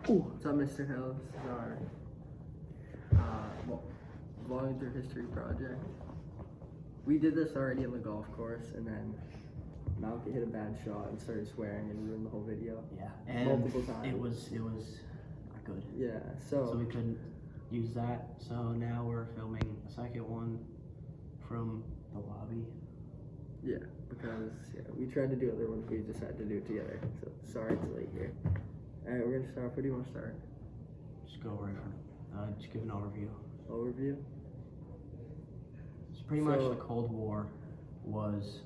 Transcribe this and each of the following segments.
What's up, Mr. Hill? This is our vlogging through history project. We did this already on the golf course, and then Malky hit a bad shot and started swearing and ruined the whole video. Yeah, and multiple times. It was not good. Yeah, so we couldn't use that. So now we're filming a second one from the lobby. Yeah, because we tried to do other ones, we decided to do it together. So sorry it's late here. Alright, we're gonna start. Where do you want to start? Just go right from it. Just give an overview. Overview? So pretty much the Cold War was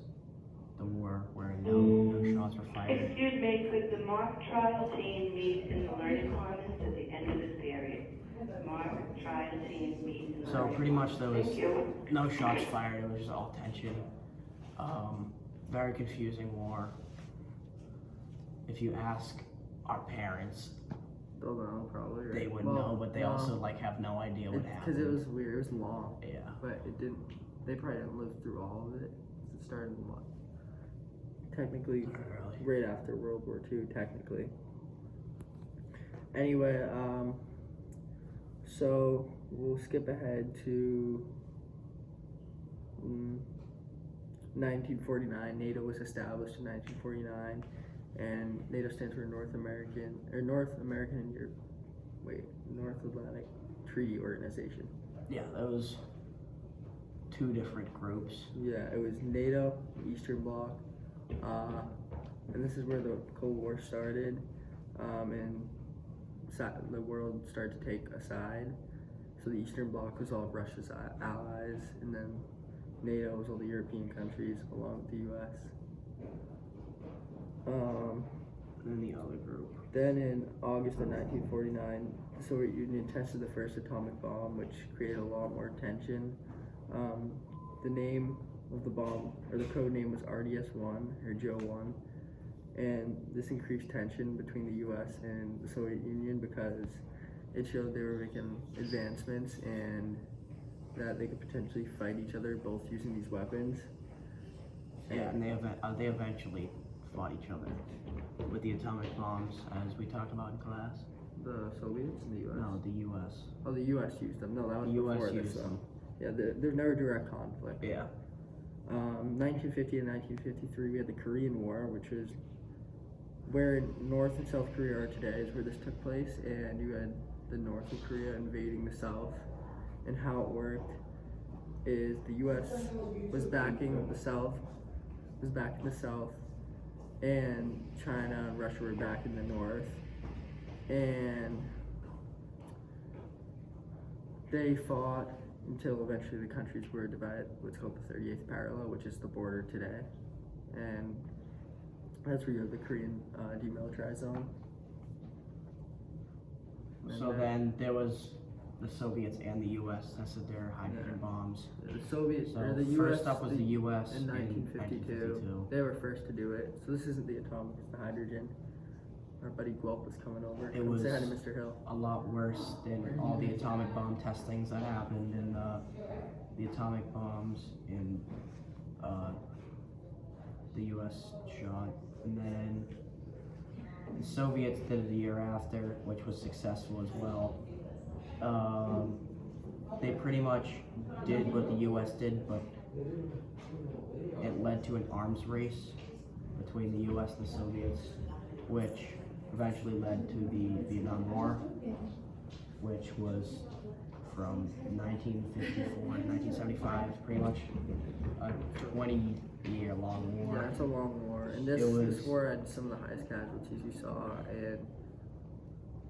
the war where no shots were fired. Excuse me, could the mock trial team meet in the Learning Commons at the end of this period? Mock trial team meet in the So pretty much there was Thank you. no shots fired, it was just all tension. Very confusing war. If you ask our parents, They'll know, probably. Right? they would know, but they also have no idea what happened. Because it was weird, it was long. Yeah. But it didn't, they probably didn't live through all of it. It started in what? Technically, right after World War II, technically. Anyway, so we'll skip ahead to 1949. NATO was established in 1949, and NATO stands for North American North Atlantic Treaty Organization. Yeah, that was two different groups. Yeah, it was NATO, the Eastern Bloc, and this is where the Cold War started, and the world started to take a side. So the Eastern Bloc was all of Russia's allies, and then NATO was all the European countries along with the U.S. And then the other group. Then in August of 1949, the Soviet Union tested the first atomic bomb, which created a lot more tension. The name of the bomb, or the code name, was RDS-1, or Joe-1, and this increased tension between the U.S. and the Soviet Union because it showed they were making advancements and that they could potentially fight each other both using these weapons. Yeah, and they eventually fought each other with the atomic bombs, as we talked about in class. The Soviets and the U.S.? No, the U.S. Oh, the U.S. used them. No, that was The U.S. before this, used them. Yeah, there's never direct conflict. Yeah. 1950 and 1953, we had the Korean War, which was where North and South Korea are today, is where this took place, and you had the North of Korea invading the South. And how it worked is the U.S. was backing the South, and China and Russia were backing the North, and they fought until eventually the countries were divided, what's called the 38th parallel, which is the border today, and that's where you have the Korean demilitarized zone. So then there was the Soviets and the U.S. tested their hydrogen bombs. The Soviets, So or the U.S. first up was the U.S. in 1952. They were first to do it. So this isn't the atomic, it's the hydrogen. Our buddy Guelph was coming over. It was say hi to Mr. Hill. a lot worse than all the atomic bomb testings that happened, and the atomic bombs in the U.S. shot, and then the Soviets did it a year after, which was successful as well. They pretty much did what the U.S. did, but it led to an arms race between the U.S. and the Soviets, which eventually led to the Vietnam War, which was from 1954 to 1975, pretty much a 20-year-long war. Yeah, it's a long war. And this war had some of the highest casualties we saw. And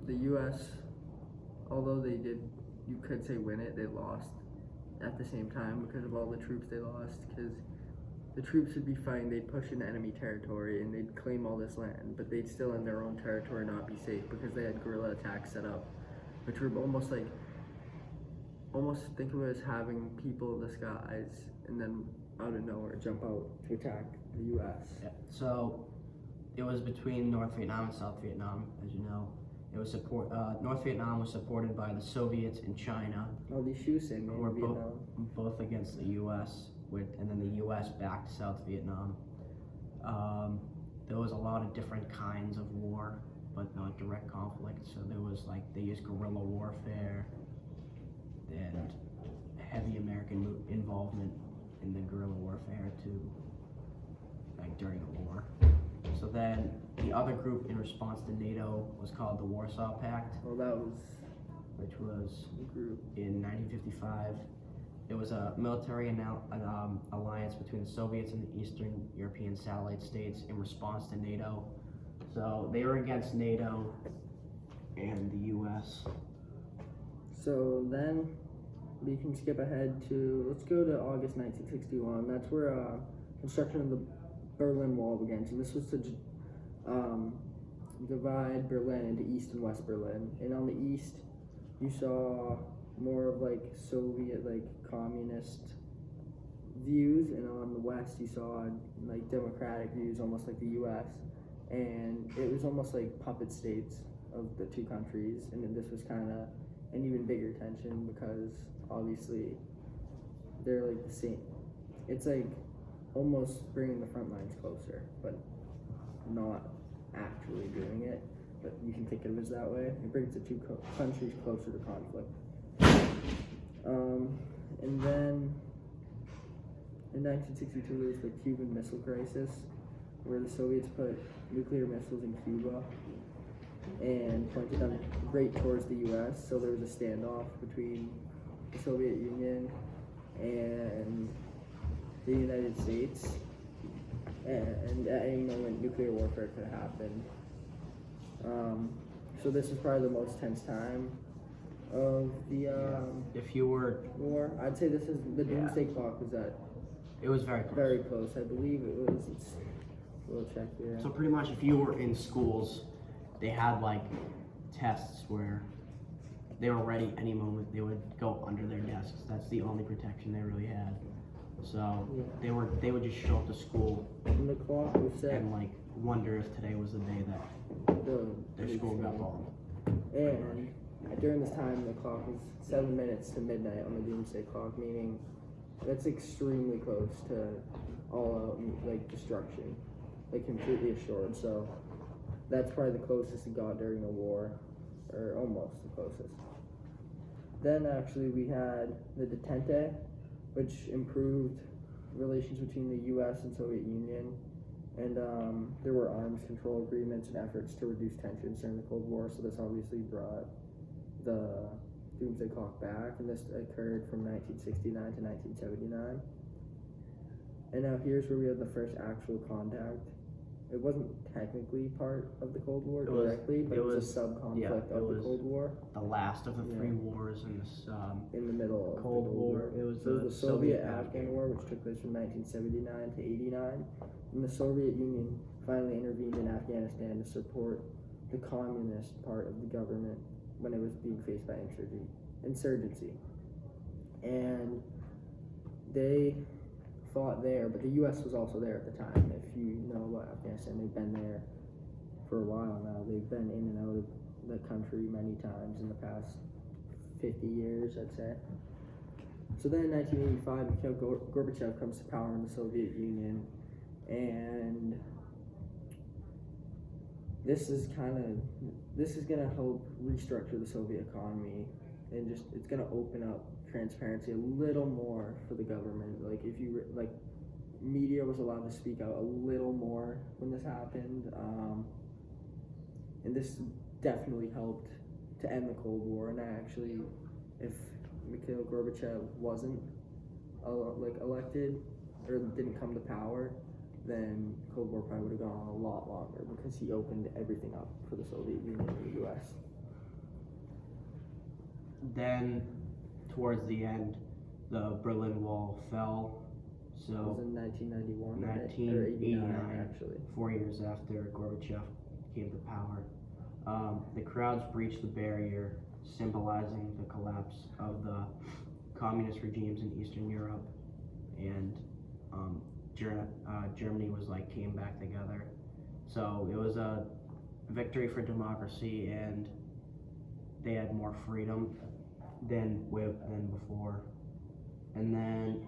the U.S., although they did, you could say win it, they lost at the same time because of all the troops they lost. Because the troops would be fighting, they'd push into enemy territory and they'd claim all this land, but they'd still in their own territory not be safe because they had guerrilla attacks set up, which were almost think of it as having people in the skies and then out of nowhere jump out to attack the U.S. Yeah. So it was between North Vietnam and South Vietnam, as you know. It was North Vietnam was supported by the Soviets and China. Oh, these shoes say who were Vietnam. both against the U.S. And then the U.S. backed South Vietnam. There was a lot of different kinds of war, but not direct conflict. So there was like, they used guerrilla warfare and heavy American involvement in the guerrilla warfare to, like, during the war. So then the other group in response to NATO was called the Warsaw Pact, Well, that was which was the group. in 1955. It was a military alliance between the Soviets and the Eastern European satellite states in response to NATO. So they were against NATO and the U.S. So then we can skip ahead to, let's go to August 1961. That's where construction of the Berlin Wall began. So this was to divide Berlin into East and West Berlin. And on the east, you saw more of like Soviet, like communist views, and on the west you saw like democratic views, almost like the U.S. And it was almost like puppet states of the two countries, and then this was kind of an even bigger tension because obviously they're like the same. It's like almost bringing the front lines closer, but not actually doing it. But you can think of it as that way. It brings the two countries closer to conflict. And then in 1962 there was the Cuban Missile Crisis, where the Soviets put nuclear missiles in Cuba and pointed them right towards the U.S. So there was a standoff between the Soviet Union and the United States, and at any moment nuclear warfare could happen. So this was probably the most tense time of the If you were, war. I'd say this is the doomsday clock was at it was very close. very close. I believe it was. We'll check here. So pretty much if you were in schools, they had like tests where they were ready any moment. They would go under their desks. That's the only protection they really had. So Yeah. they would just show up to school And the clock was set. and like wonder if today was the day that their school got bombed. And during this time, the clock was 7 minutes to midnight on the doomsday clock, meaning that's extremely close to all-out like destruction, like completely assured. So that's probably the closest it got during the war, or almost the closest. Then actually we had the Detente, which improved relations between the U.S. and Soviet Union, and there were arms control agreements and efforts to reduce tensions during the Cold War. So this obviously brought the doomsday clock back, and this occurred from 1969 to 1979. And now here's where we have the first actual contact. It wasn't technically part of the Cold War directly, but it was a sub-conflict of the Cold War. The last of the three wars in this In the middle of Cold the War. It was So the the Soviet-Afghan War, which took place from 1979 to 89. And the Soviet Union finally intervened in Afghanistan to support the communist part of the government when it was being faced by insurgency. And they fought there, but the U.S. was also there at the time. If you know about Afghanistan, they've been there for a while now. They've been in and out of the country many times in the past 50 years, I'd say. So then in 1985, Mikhail Gorbachev comes to power in the Soviet Union, and this is going to help restructure the Soviet economy, and it's going to open up transparency a little more for the government. Like if you media was allowed to speak out a little more when this happened, and this definitely helped to end the Cold War. And actually, if Mikhail Gorbachev wasn't elected or didn't come to power, then Cold War probably would have gone on a lot longer, because he opened everything up for the Soviet Union and the U.S. Then, towards the end, the Berlin Wall fell. It So, was in 1991, right? 1989, Or 89, actually. 4 years after Gorbachev came to power, the crowds breached the barrier, symbolizing the collapse of the communist regimes in Eastern Europe, and Germany came back together. So it was a victory for democracy, and they had more freedom than before. And then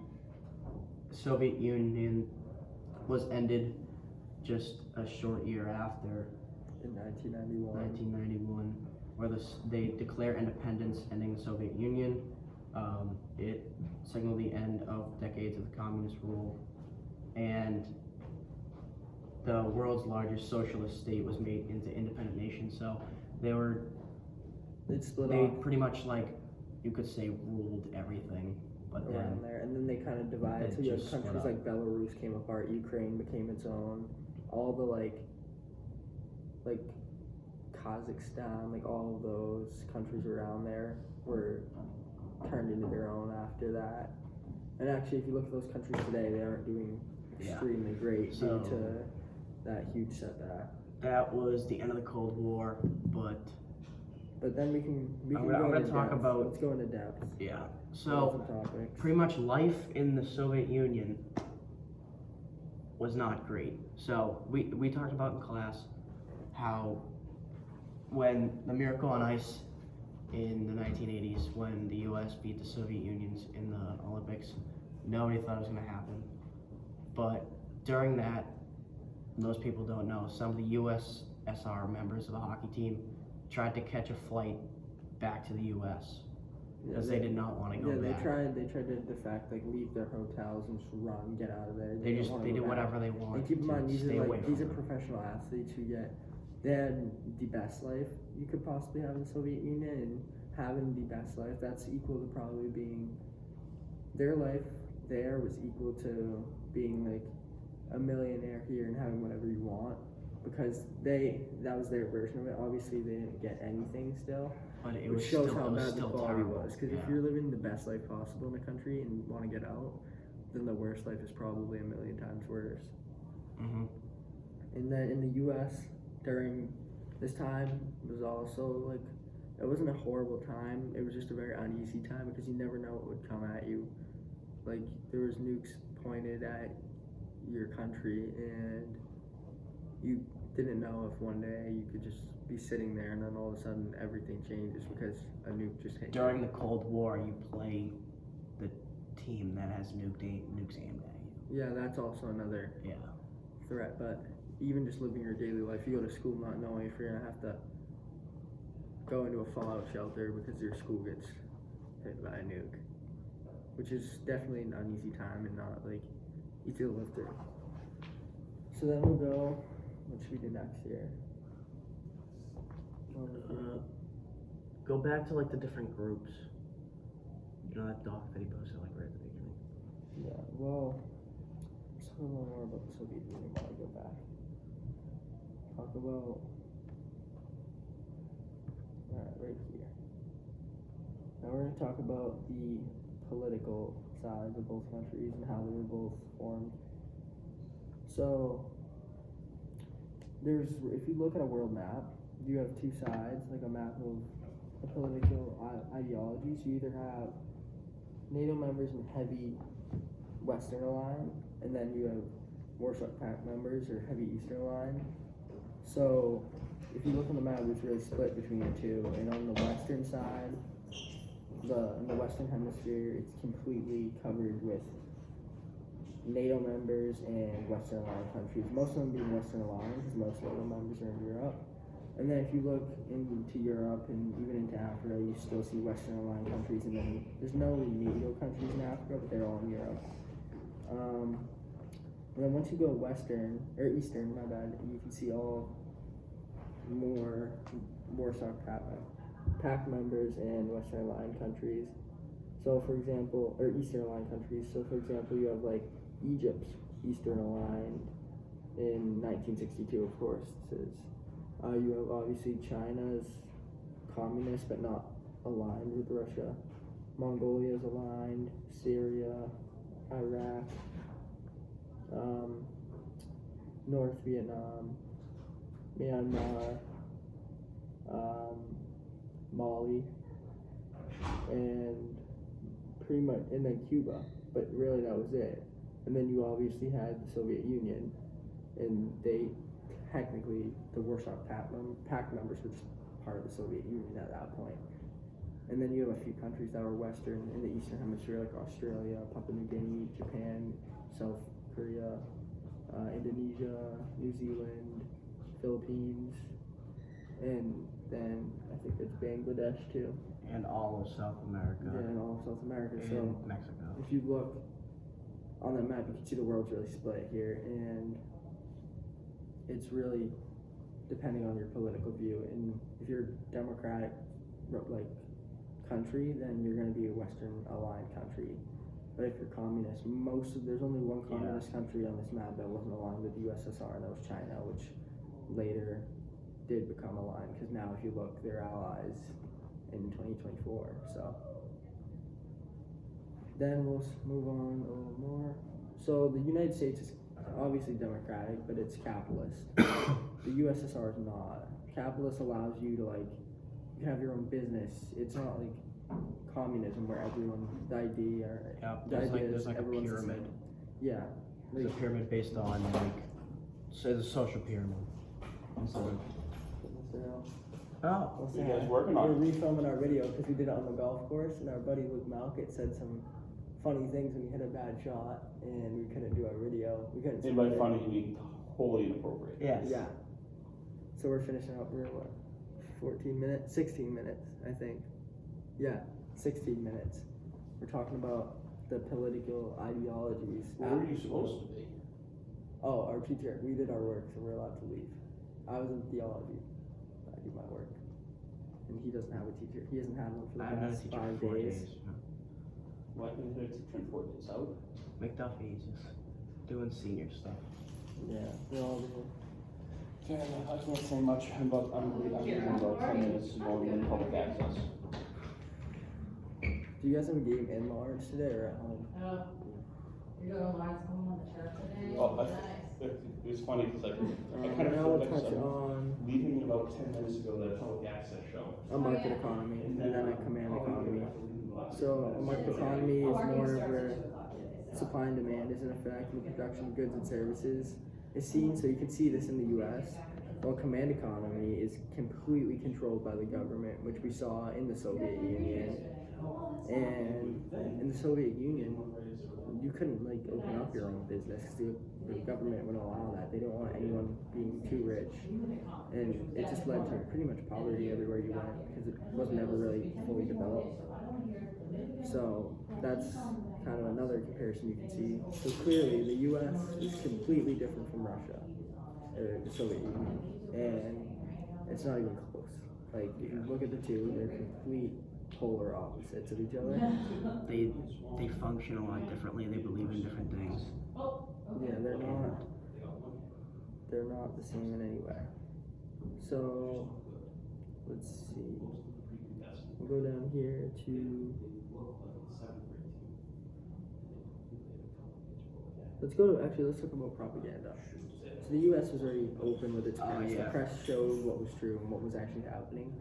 the Soviet Union was ended just a short year after, In 1991. 1991. where they declare independence, ending the Soviet Union. It signaled the end of decades of the communist rule, and the world's largest socialist state was made into independent nation. So It split they off pretty much, like, you could say, ruled everything, but around then there, and then they kind of divided. They So you have just split countries up. like Belarus came apart, Ukraine became its own, all the like Kazakhstan, like all of those countries around there were turned into their own after that. And actually, if you look at those countries today, they aren't doing Yeah. extremely great So- due to that huge setback. that was the end of the Cold War. But But then we can I'm go gonna into talk depth. about- Let's go into depth. yeah, Lots so of topics. pretty much life in the Soviet Union was not great. So we talked about in class how when the Miracle on Ice in the 1980s, when the U.S. beat the Soviet Unions in the Olympics, nobody thought it was going to happen. But during that, most people don't know, some of the USSR members of the hockey team tried to catch a flight back to the U.S. because they did not want to go Yeah, back. they tried to defect, like leave their hotels and just run, get out of there. They didn't wanna did go back. whatever they wanted. And keep in mind, to these stay are away like these from are it. professional athletes who they had the best life you could possibly have in the Soviet Union, and having the best life that's equal to probably being their life there was equal to being like a millionaire here and having whatever you want, because that was their version of it. Obviously, they didn't get anything still. But it Which was shows still, how it was bad the still quality terrible. was. Because if Yeah. you're living the best life possible in a country and want to get out, then the worst life is probably a million times worse. Mhm. And then in the U.S. during this time was also like, it wasn't a horrible time. It was just a very uneasy time because you never know what would come at you. Like there was nukes pointed at your country, and you didn't know if one day you could just be sitting there and then all of a sudden everything changes because a nuke just hit During you. the Cold War, you play the team that has nukes aimed at you. Yeah, that's also another Yeah. threat. But even just living your daily life, you go to school not knowing if you're gonna have to go into a fallout shelter because your school gets hit by a nuke, which is definitely an uneasy time and not like easy to live through. So then we'll go. What should we do next here? Go back to like the different groups. You know that doc that he posted like right at the beginning. Yeah, well, let's talk a little more about the Soviet Union while I go back. Talk about, alright, right here. Now we're going to talk about the political sides of both countries and how they were both formed. So, if you look at a world map, you have two sides, like a map of the political ideologies. You either have NATO members and heavy Western aligned, and then you have Warsaw Pact members or heavy Eastern aligned. So if you look on the map, it's really split between the two. And on the Western side, in the Western Hemisphere, it's completely covered with NATO members and Western aligned countries. Most of them being Western aligned, because most NATO members are in Europe. And then if you look into Europe and even into Africa, you still see Western aligned countries, and then there's no NATO countries in Africa, but they're all in Europe. And then once you go Eastern, my bad, you can see all more Warsaw Pact members and Western aligned countries. So for example, or Eastern aligned countries. So for example, you have like Egypt's Eastern aligned in 1962, of course. You have obviously China's communist but not aligned with Russia. Mongolia's aligned, Syria, Iraq, North Vietnam, Myanmar, Mali, and and then Cuba. But really, that was it. And then you obviously had the Soviet Union, and they technically, the Warsaw Pact members were just part of the Soviet Union at that point. And then you have a few countries that were Western in the Eastern Hemisphere, like Australia, Papua New Guinea, Japan, South Korea, Indonesia, New Zealand, Philippines, and then I think it's Bangladesh too. And all of South America. Yeah, and all of South America. And So Mexico. if you look on that map, you can see the world's really split here, and it's really depending on your political view. And if you're Democratic, like country, then you're going to be a Western aligned country. But if you're communist, there's only one communist country on this map that wasn't aligned with the USSR, and that was China, which later did become aligned. Because now, if you look, they're allies in 2024. So then we'll move on a little more. So the United States is obviously democratic, but it's capitalist. The USSR is not. Capitalist allows you to you can have your own business. It's not like communism where the idea There's like a everyone's the pyramid. same. Yeah. There's a pyramid based on say the social pyramid. Instead of, oh, What's What are you that? guys working on? We're refilming our video because we did it on the golf course, and our buddy Luke Malkett said some funny things when he hit a bad shot, and we couldn't do our video. We couldn't. And by submit it. funny, you mean wholly inappropriate. yes. Yeah. So we're finishing up. We're what? 14 minutes? 16 minutes, I think. Yeah, 16 minutes. We're talking about the political ideologies. Where were you supposed to be? Oh, our teacher. We did our work, so we're allowed to leave. I was in theology. I do my work. And he doesn't have a teacher. He hasn't had one for the I've had a past teacher 5 for 4 days. days. What did the teacher in 4 days out? McDuffie's just doing senior stuff. Yeah, they're all doing. Okay, I can't say much about, I'm leaving about 10 minutes to go in public access. Do you guys have a game in Lawrence today or at home? You're going to Lawrence home on the turf today? Oh, Nice. it was funny because I kind of Now feel we'll like touch I'm on leaving about 10 minutes ago that public access show. a market economy and then a command economy. So a market economy is more where supply and demand is in effect and the production of goods and services is seen. So you can see this in the US. While command economy is completely controlled by the government, which we saw in the Soviet Union. And in the Soviet Union, you couldn't open up your own business because the government wouldn't allow that. They didn't want anyone being too rich, and it just led to pretty much poverty everywhere you went because it wasn't ever really fully developed. So that's kind of another comparison you can see. So clearly, the U.S. is completely different from Russia, or the Soviet Union, and it's not even close. Like if you look at the two, they're complete polar opposites of each other. They function a lot differently. They believe in different things. Yeah, they're not the same in any way. So let's see. We'll go down here to let's talk about propaganda. So the US was already open with its press. yeah. The press showed what was true and what was actually happening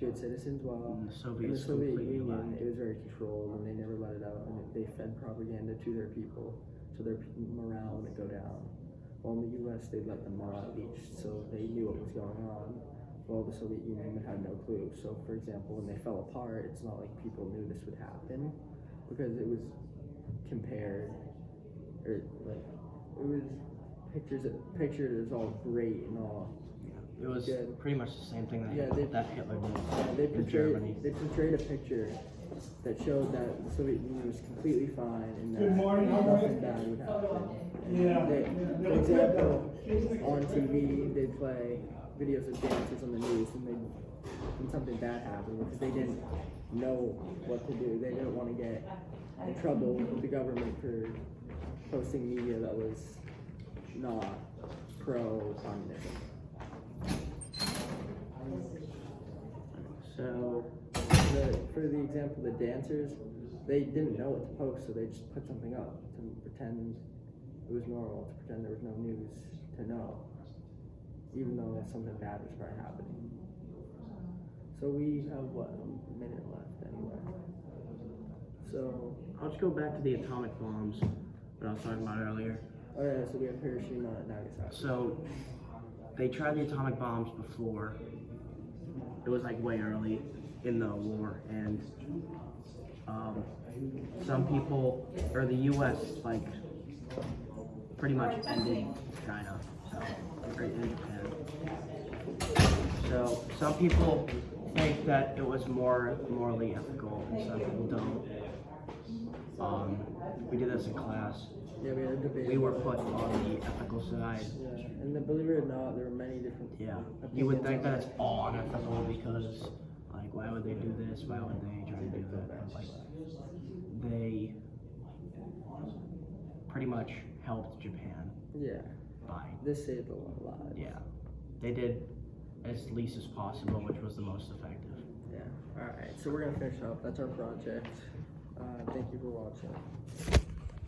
to its citizens, while And the in the Soviets Soviet completely Union, lied. it was very controlled, and they never let it out, and they fed propaganda to their people, so their morale would go down. While in the U.S., they let the morale leach, so they knew what was going on, while the Soviet Union had no clue. So, for example, when they fell apart, it's not like people knew this would happen, because it was compared, or it was pictured as all great and all. It was Good. pretty much the same thing that, Yeah, that Hitler did They in Germany. portrayed a picture that showed that the Soviet Union was completely fine and that Good morning, how are you? nothing bad would happen. Yeah. For example, on TV, they'd play videos of dancers on the news and something bad happened because they didn't know what to do. They didn't want to get in trouble with the government for posting media that was not pro-communism. So, for the example, the dancers, they didn't know what to post, so they just put something up to pretend it was normal, to pretend there was no news to know, even though something bad was probably happening. So we have, a minute left anyway. So, I'll just go back to the atomic bombs that I was talking about earlier. oh yeah, so we have Hiroshima and Nagasaki. So they tried the atomic bombs before. It was way early in the war, and some people, or the U.S. Pretty much ended China, so or in Japan. So some people think that it was more morally ethical, and some people don't. We did this in class. Yeah, we had a debate. We were put on the ethical side. Yeah, and then, believe it or not, there were many different. Yeah, you would think that opinions it's all unethical because, like, why would they do this? Why would they try to do that? But, like, they pretty much helped Japan on it. Yeah, by, this saved a lot of lives. yeah, they did as least as possible, which was the most effective. Yeah. All right. So we're gonna finish up. That's our project. Thank you for watching.